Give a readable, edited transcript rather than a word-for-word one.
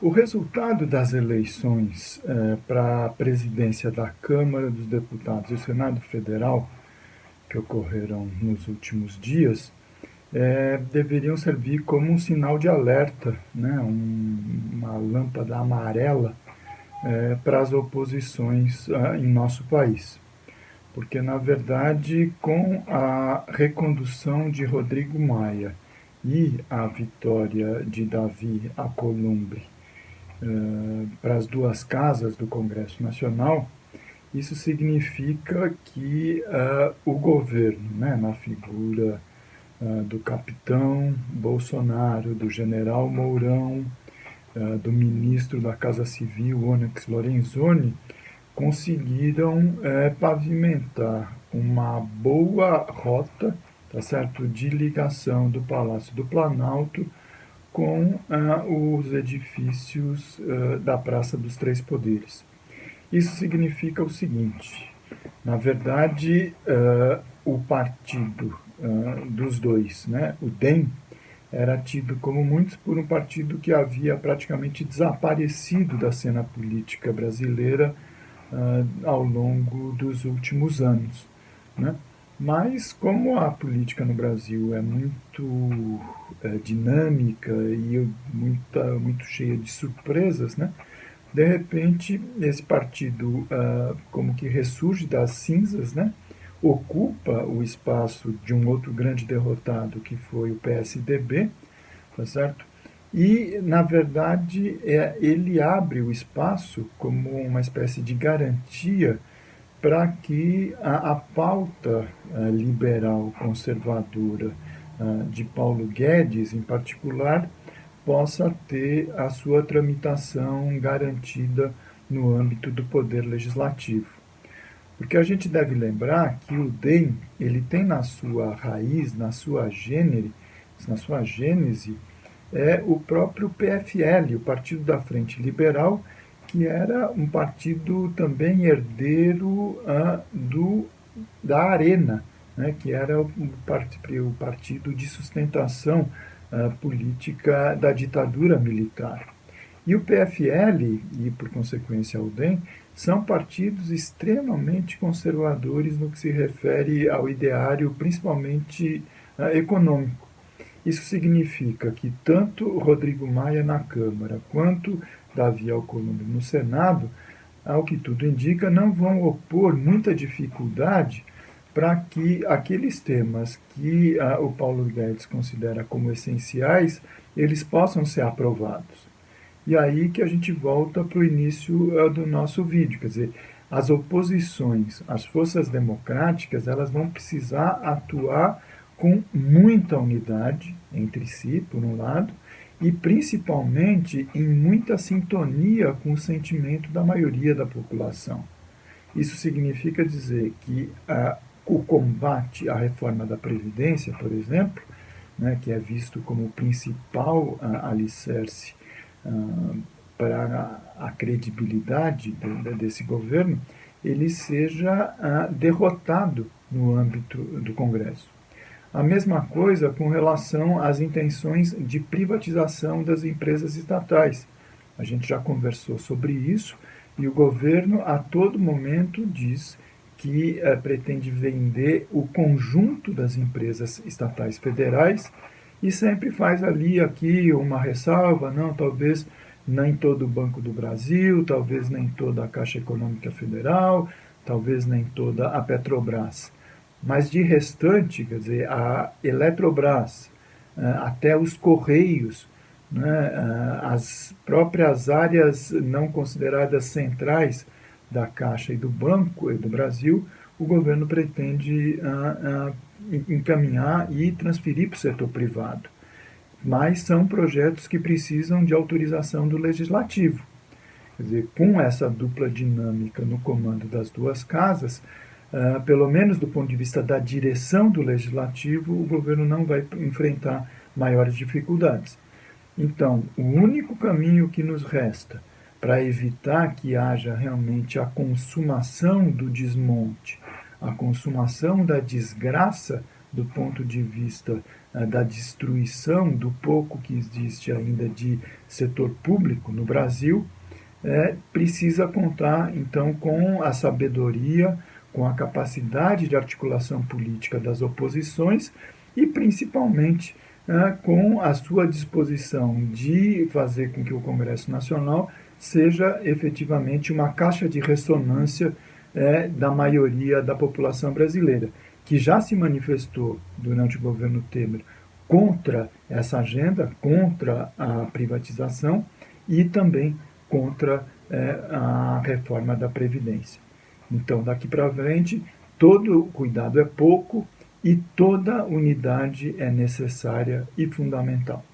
O resultado das eleições para a presidência da Câmara dos Deputados e o Senado Federal, que ocorreram nos últimos dias, deveriam servir como um sinal de alerta, né? Uma lâmpada amarela para as oposições em nosso país. Porque, na verdade, com a recondução de Rodrigo Maia e a vitória de Davi Alcolumbre para as duas casas do Congresso Nacional, isso significa que o governo, né, na figura do capitão Bolsonaro, do general Mourão, do ministro da Casa Civil, Onyx Lorenzoni, conseguiram pavimentar uma boa rota, tá certo, de ligação do Palácio do Planalto com os edifícios da Praça dos Três Poderes. Isso significa o seguinte: na verdade, o partido dos dois, né, o DEM, era tido como muitos por um partido que havia praticamente desaparecido da cena política brasileira ao longo dos últimos anos, né? Mas como a política no Brasil é muito dinâmica e muito cheia de surpresas, né? De repente, esse partido, como que ressurge das cinzas, né? Ocupa o espaço de um outro grande derrotado, que foi o PSDB, tá certo? E, na verdade, ele abre o espaço como uma espécie de garantia para que a pauta liberal conservadora de Paulo Guedes, em particular, possa ter a sua tramitação garantida no âmbito do poder legislativo. Porque a gente deve lembrar que o DEM ele tem na sua raiz, na sua gênese, o próprio PFL, o Partido da Frente Liberal, que era um partido também herdeiro da Arena, né, que era o partido de sustentação política da ditadura militar. E o PFL, e por consequência o DEM, são partidos extremamente conservadores no que se refere ao ideário, principalmente econômico. Isso significa que tanto Rodrigo Maia na Câmara quanto Davi Alcolumbre no Senado, ao que tudo indica, não vão opor muita dificuldade para que aqueles temas que o Paulo Guedes considera como essenciais, eles possam ser aprovados. E aí que a gente volta para o início do nosso vídeo, quer dizer, as oposições, as forças democráticas, elas vão precisar atuar com muita unidade entre si, por um lado, e principalmente em muita sintonia com o sentimento da maioria da população. Isso significa dizer que o combate à reforma da Previdência, por exemplo, né, que é visto como o principal alicerce para a credibilidade desse governo, ele seja derrotado no âmbito do Congresso. A mesma coisa com relação às intenções de privatização das empresas estatais. A gente já conversou sobre isso e o governo a todo momento diz que pretende vender o conjunto das empresas estatais federais e sempre faz ali, aqui, uma ressalva, não, talvez nem todo o Banco do Brasil, talvez nem toda a Caixa Econômica Federal, talvez nem toda a Petrobras. Mas de restante, quer dizer, a Eletrobras, até os Correios, né, as próprias áreas não consideradas centrais da Caixa e do Banco e do Brasil, o governo pretende encaminhar e transferir para o setor privado. Mas são projetos que precisam de autorização do legislativo. Quer dizer, com essa dupla dinâmica no comando das duas casas, pelo menos do ponto de vista da direção do legislativo, o governo não vai enfrentar maiores dificuldades. Então, o único caminho que nos resta para evitar que haja realmente a consumação do desmonte, a consumação da desgraça do ponto de vista da destruição do pouco que existe ainda de setor público no Brasil, precisa contar, então, com a sabedoria, com a capacidade de articulação política das oposições e, principalmente, com a sua disposição de fazer com que o Congresso Nacional seja efetivamente uma caixa de ressonância da maioria da população brasileira, que já se manifestou durante o governo Temer contra essa agenda, contra a privatização e também contra a reforma da Previdência. Então, daqui para frente, todo cuidado é pouco e toda unidade é necessária e fundamental.